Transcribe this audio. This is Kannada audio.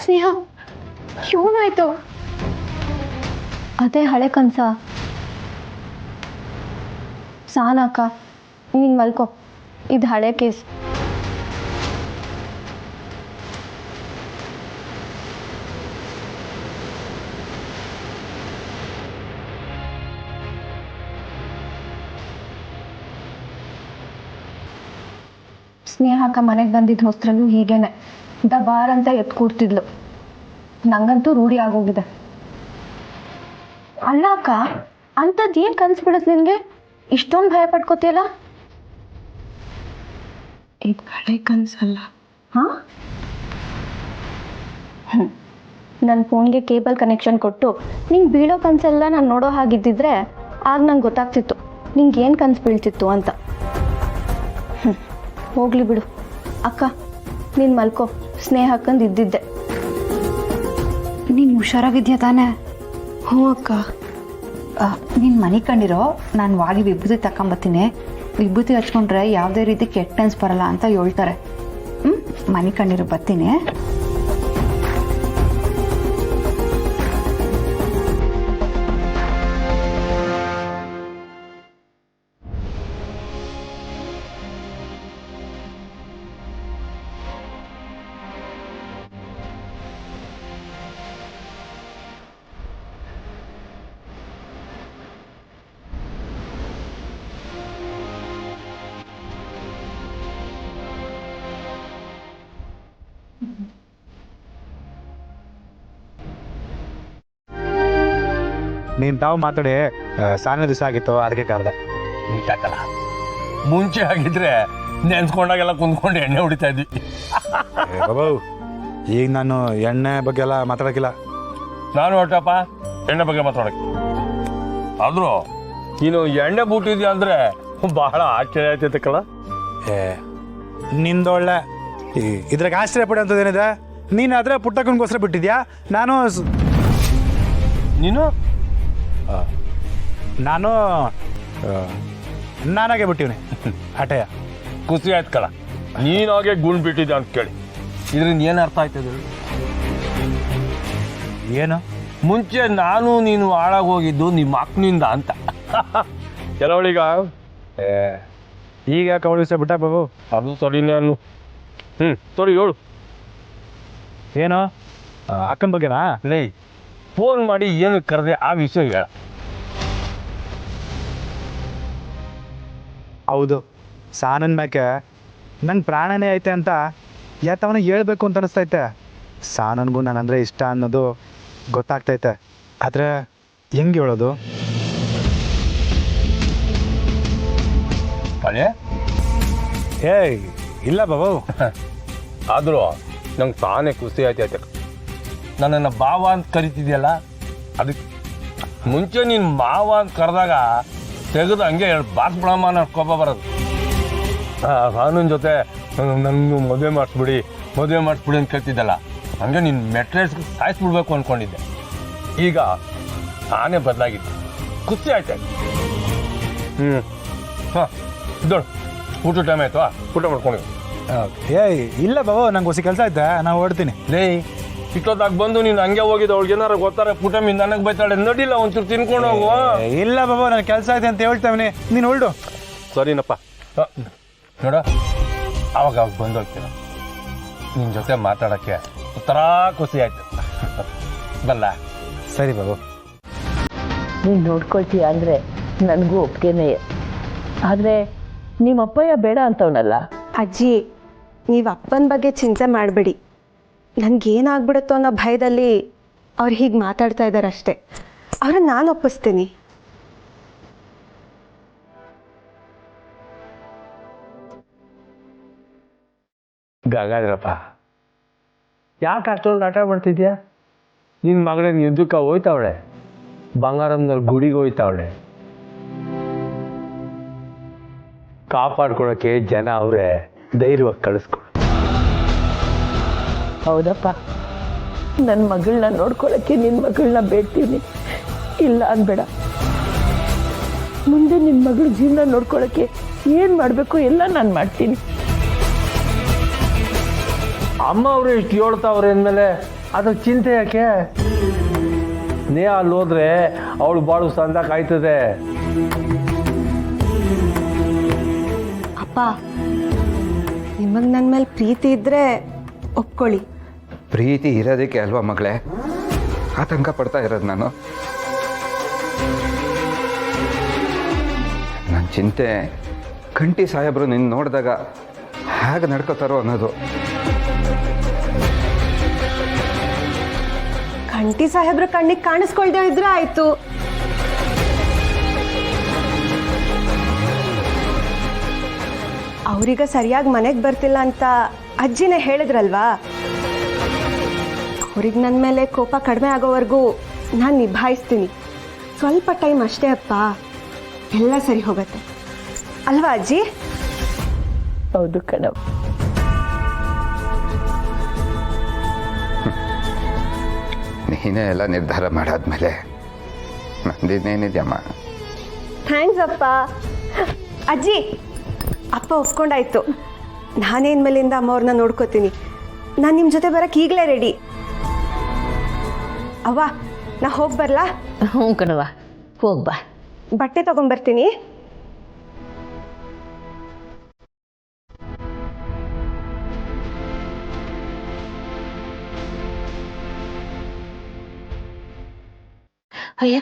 ಸ್ನೇಹ ಏನಾಯ್ತು? ಅದೇ ಹಳೆ ಕನಸ. ಸಾಲಕ್ಕ, ನೀನು ಮಲ್ಕೋ, ಇದು ಹಳೆ ಕೇಸ್. ಸ್ನೇಹಕ್ಕ ಮನೆಗೆ ಬಂದಿದ್ದ ಹೊಸ್ತ್ರಲ್ಲೂ ಹೀಗೇನೆ ದಬಾರ್ ಅಂತ ಎತ್ತು ಕೂರ್ತಿದ್ಲು. ನಂಗಂತೂ ರೂಢಿ ಆಗೋಗಿದೆ. ಅಲ್ಲ ಅಕ್ಕ, ಅಂಥದ್ದು ಏನು ಕನಸು ಬಿಡುತ್ತೆ ನಿನಗೆ? ಇಷ್ಟೊಂದು ಭಯ ಪಡ್ಕೋತಿಯಲ್ಲ? ಇದು ಹಳೆ ಕನಸಲ್ಲ. ಹಾಂ, ನನ್ನ ಫೋನ್ಗೆ ಕೇಬಲ್ ಕನೆಕ್ಷನ್ ಕೊಟ್ಟು ನಿಂಗೆ ಬೀಳೋ ಕನಸೆಲ್ಲ ನಾನು ನೋಡೋ ಹಾಗಿದ್ದಿದ್ರೆ ಆಗ ನಂಗೆ ಗೊತ್ತಾಗ್ತಿತ್ತು ನಿಂಗೆ ಏನು ಕನಸು ಬೀಳ್ತಿತ್ತು ಅಂತ. ಹೋಗ್ಲಿ ಬಿಡು ಅಕ್ಕ, ನೀನು ಮಲ್ಕೋ. ಸ್ನೇಹಕ್ಕಂದು ಇದ್ದಿದ್ದೆ. ನೀನು ಹುಷಾರಾಗಿದ್ಯಾ ತಾನೇ? ಹ್ಞೂ ಅಕ್ಕ. ನೀನು ಮನೆ ಕಂಡಿರೋ, ನಾನು ವಾಗಿ ವಿಭೂತಿ ತಗೊಂಬತ್ತೀನಿ. ವಿಭೂತಿ ಹಚ್ಕೊಂಡ್ರೆ ಯಾವುದೇ ರೀತಿ ಕೆಟ್ಟ ನೆನ್ಸ್ ಬರಲ್ಲ ಅಂತ ಹೇಳ್ತಾರೆ. ಮನೆ ಕಂಡಿರೋ ಬರ್ತೀನಿ. ನೀನು ತಾವು ಮಾತಾಡಿ ಸಾನ ದಿವಸ ಆಗಿತ್ತು, ಅದಕ್ಕೆ ಕರೆದೆ. ಇಂತಕಲ್ಲ ಮುಂಚೆ ಆಗಿದ್ರೆ ನೆನ್ಸ್ಕೊಂಡಾಗೆಲ್ಲ ಕುಂದ್ಕೊಂಡು ಎಣ್ಣೆ ಹೊಡಿತಾ ಇದ್ವಿ. ಬಾಬು, ಈಗ ನಾನು ಎಣ್ಣೆ ಬಗ್ಗೆ ಎಲ್ಲ ಮಾತಾಡೋಕ್ಕಿಲ್ಲ. ನಾನು ಹೊಟ್ಟಪ್ಪ ಎಣ್ಣೆ ಬಗ್ಗೆ ಮಾತಾಡಕ್ಕೆ. ಆದ್ರೂ ನೀನು ಎಣ್ಣೆ ಬೂಟಿದ್ಯಾ ಅಂದ್ರೆ ಬಹಳ ಆಶ್ಚರ್ಯ ಆಯ್ತೈತೆ ಕಳ. ನಿಂದೊಳ್ಳೆ ಇದ್ರಾಗ ಆಶ್ಚರ್ಯ ಪಡೋಂಥದ್ದೇನಿದೆ? ನೀನು ಆದರೆ ಪುಟ್ಟಕ್ಕನಿಗೋಸ್ಕರ ಬಿಟ್ಟಿದ್ಯಾ, ನೀನು ನಾನು ನಾನಾಗೆ ಬಿಟ್ಟಿವ್ನಿ ಆಟೆಯ. ಖುಷಿ ಆಯ್ತು ಕಳ, ನೀನಾಗೆ ಗುಣ್ ಬಿಟ್ಟಿದ್ದೆ ಅಂತ ಕೇಳಿ. ಇದರಿಂದ ಏನು ಅರ್ಥ ಆಯ್ತದೆ? ಏನು? ಮುಂಚೆ ನಾನು ನೀನು ಹಾಳಾಗೋಗಿದ್ದು ನಿಮ್ಮ ಅಕ್ಕನಿಂದ ಅಂತ. ಕೆಲವಳಿಗ ಈಗ ಯಾಕೆ ಅವಳು ದಿವಸ ಬಿಟ್ಟ ಬಾಬು? ಅದು ಸರಿ. ನಾನು ಸರಿ ಹೇಳು. ಏನು ಅಕ್ಕನ ಬಗ್ಗೆನಾ? ಲೇ, ಫೋನ್ ಮಾಡಿ ಏನು ಕರೆದೆ ಆ ವಿಷಯ ಹೇಳ. ಹೌದು, ಸಾನನ್ ಮ್ಯಾಕೆ ನಂಗೆ ಪ್ರಾಣನೇ ಐತೆ ಅಂತ ಯಾತವನ ಹೇಳ್ಬೇಕು ಅಂತ ಅನಿಸ್ತೈತೆ. ಸಾನನ್ಗೂ ನಾನಂದರೆ ಇಷ್ಟ ಅನ್ನೋದು ಗೊತ್ತಾಗ್ತೈತೆ, ಆದರೆ ಹೆಂಗೆ ಹೇಳೋದು? ಅದೇ ಏಯ್ ಇಲ್ಲ ಬಾಬು. ಆದರೂ ನಂಗೆ ತಾನೇ ಖುಷಿ ಆಯ್ತೈತೆ. ನನ್ನನ್ನು ಭಾವ ಅಂತ ಕರಿತಿದ್ಯಲ್ಲ, ಅದಕ್ಕೆ ಮುಂಚೆ ನೀನು ಮಾವ ಅಂತ ಕರೆದಾಗ ತೆಗೆದು ಹಂಗೆ ಬಾಸ್ ಬಿಡಮ್ಮ ನಡ್ಕೊಬ ಬರೋದು. ಕಾನೂನು ಜೊತೆ ನನ್ನ ಮದುವೆ ಮಾಡಿಸ್ಬಿಡಿ ಅಂತ ಕೇಳ್ತಿದ್ದಲ್ಲ, ಹಂಗೆ ನೀನು ಮೆಟ್ರೇಸ್ಗೆ ಸಾಯಿಸ್ಬಿಡ್ಬೇಕು ಅಂದ್ಕೊಂಡಿದ್ದೆ. ಈಗ ನಾನೇ ಬದಲಾಗಿದ್ದೆ. ಖುಷಿ ಆಯ್ತಾಯ್ತು. ಹಾಂ, ದೊಡ್ಡ ಊಟ ಟೈಮ್ ಆಯ್ತು, ಊಟ ಮಾಡ್ಕೊಂಡು. ಏಯ್ ಇಲ್ಲ ಬಾಬು, ನಂಗೆ ಹೊಸ ಕೆಲಸ ಐತೆ, ನಾನು ಹೊಡ್ತೀನಿ. ಲೇ, ಇಷ್ಟೊತ್ತಾಗ ಬಂದು ನೀನು ಹಂಗೆ ಹೋಗಿದ್ದು, ಅವ್ಳಿಗೆ ಏನಾರು ಗೊತ್ತಾರೆ ಪುಟಮಿ ನನಗೆ ಬೈತಾಳೆ. ನಡಿಲ್ಲ ಒಂಚೂರು ತಿನ್ಕೊಂಡು ಹೋಗುವ. ಇಲ್ಲ ಬಾಬು, ನನ್ನ ಕೆಲಸ ಐತೆ ಅಂತ ಹೇಳ್ತಾವನಿ, ನೀನು ಹೊರಡು. ಸರಿನಪ್ಪ. ನೋಡ, ಅವಾಗ ಬಂದು ಹೋಗ್ತೀನ. ನಿನ್ನ ಜೊತೆ ಮಾತಾಡೋಕ್ಕೆ ಒಂಥರ ಖುಷಿ ಆಯ್ತು. ಬಲ್ಲ. ಸರಿ ಬಾಬು. ನೀನು ನೋಡ್ಕೊಳ್ತೀಯ ಅಂದರೆ ನನಗೂ ಒಪ್ಪಿಗೆನೇ. ಆದರೆ ನಿಮ್ಮ ಅಪ್ಪಯ್ಯ ಬೇಡ ಅಂತವನಲ್ಲ. ಅಜ್ಜಿ, ನೀವು ಅಪ್ಪನ ಬಗ್ಗೆ ಚಿಂತೆ ಮಾಡಬೇಡಿ. ನನಗೇನಾಗ್ಬಿಡುತ್ತೋ ಅನ್ನೋ ಭಯದಲ್ಲಿ ಅವ್ರು ಹೀಗೆ ಮಾತಾಡ್ತಾ ಇದ್ದಾರೆ ಅಷ್ಟೇ. ಅವ್ರನ್ನ ನಾನು ಒಪ್ಪಿಸ್ತೀನಿ. ಗಂಗಾಧರಪ್ಪ, ಯಾಕೆ ಅಷ್ಟೊಂದು ಆಟ ಮಾಡ್ತಿದ್ಯಾ? ನಿನ್ನ ಮಗಳಿಗೆ ಯುದ್ಧಕ್ಕೆ ಹೋಯ್ತಾವಳೆ, ಬಂಗಾರಮ್ಮನವ್ರ ಗುಡಿಗೆ ಹೋಯ್ತಾವಳೆ. ಕಾಪಾಡ್ಕೊಳಕ್ಕೆ ಜನ ಅವರೇ, ಧೈರ್ಯವಾಗಿ ಕಳಿಸ್ಕೊಡು. ಹೌದಪ್ಪ, ನನ್ನ ಮಗಳನ್ನ ನೋಡ್ಕೊಳ್ಳೋಕ್ಕೆ ನಿನ್ನ ಮಗಳನ್ನ ಬೇಡ್ತೀನಿ, ಇಲ್ಲ ಅನ್ಬೇಡ. ಮುಂದೆ ನಿನ್ನ ಮಗಳ ಜೀವನ ನೋಡ್ಕೊಳ್ಳೋಕ್ಕೆ ಏನು ಮಾಡಬೇಕು ಎಲ್ಲ ನಾನು ಮಾಡ್ತೀನಿ. ಅಮ್ಮ ಅವರು ಇಷ್ಟು ಹೇಳ್ತಾವ್ರೆ ಅಂದಮೇಲೆ ಅದು ಚಿಂತೆ ಯಾಕೆ? ನೇಹ ಅಲ್ಲಿ ಹೋದ್ರೆ ಅವಳು ಬಾಳು ಸಂದ ಕಾಯ್ತದೆ. ಅಪ್ಪ, ನಿಮಗೆ ನನ್ನ ಮೇಲೆ ಪ್ರೀತಿ ಇದ್ದರೆ ಒಪ್ಕೊಳ್ಳಿ. ಪ್ರೀತಿ ಇರೋದಕ್ಕೆ ಅಲ್ವಾ ಮಗಳೇ ಆತಂಕ ಪಡ್ತಾ ಇರೋದು ನಾನು. ನನ್ನ ಚಿಂತೆ ಕಂಠಿ ಸಾಹೇಬರು ನಿನ್ನ ನೋಡಿದಾಗ ಹೇಗೆ ನಡ್ಕೋತಾರೋ ಅನ್ನೋದು. ಕಂಠಿ ಸಾಹೇಬ್ರ ಕಣ್ಣಿಗೆ ಕಾಣಿಸ್ಕೊಳ್ದೇ ಇದ್ರೆ ಆಯ್ತು. ಅವ್ರೀಗ ಸರಿಯಾಗಿ ಮನೆಗೆ ಬರ್ತಿಲ್ಲ ಅಂತ ಅಜ್ಜಿನೇ ಹೇಳಿದ್ರಲ್ವಾ, ಅವ್ರಿಗೆ ನನ್ನ ಮೇಲೆ ಕೋಪ ಕಡಿಮೆ ಆಗೋವರೆಗೂ ನಾನು ನಿಭಾಯಿಸ್ತೀನಿ. ಸ್ವಲ್ಪ ಟೈಮ್ ಅಷ್ಟೇ ಅಪ್ಪ, ಎಲ್ಲ ಸರಿ ಹೋಗತ್ತೆ ಅಲ್ವಾ ಅಜ್ಜಿ? ಹೌದು ಕಣವ. ನೀನೇ ಎಲ್ಲ ನಿರ್ಧಾರ ಮಾಡಾದ್ಮೇಲೆ ನಂದಿನೇನಿದೆಯಮ್ಮ. ಥ್ಯಾಂಕ್ಸ್ ಅಪ್ಪ. ಅಜ್ಜಿ, ಅಪ್ಪ ಒಪ್ಕೊಂಡಾಯ್ತು. ನಾನೇನ್ ಮೇಲಿಂದ ಅಮ್ಮವ್ರನ್ನ ನೋಡ್ಕೋತೀನಿ. ನಾನು ನಿಮ್ಮ ಜೊತೆ ಬರಕ್ಕೆ ಈಗಲೇ ರೆಡಿ. ಅವ್ವ, ನಾ ಹೋಗಿ ಬರ್ಲಾ? ಹ್ಞೂ ಕಣವ, ಹೋಗ್ಬಾ. ಬಟ್ಟೆ ತಗೊಂಡ್ಬರ್ತೀನಿ. ಅಯ್ಯ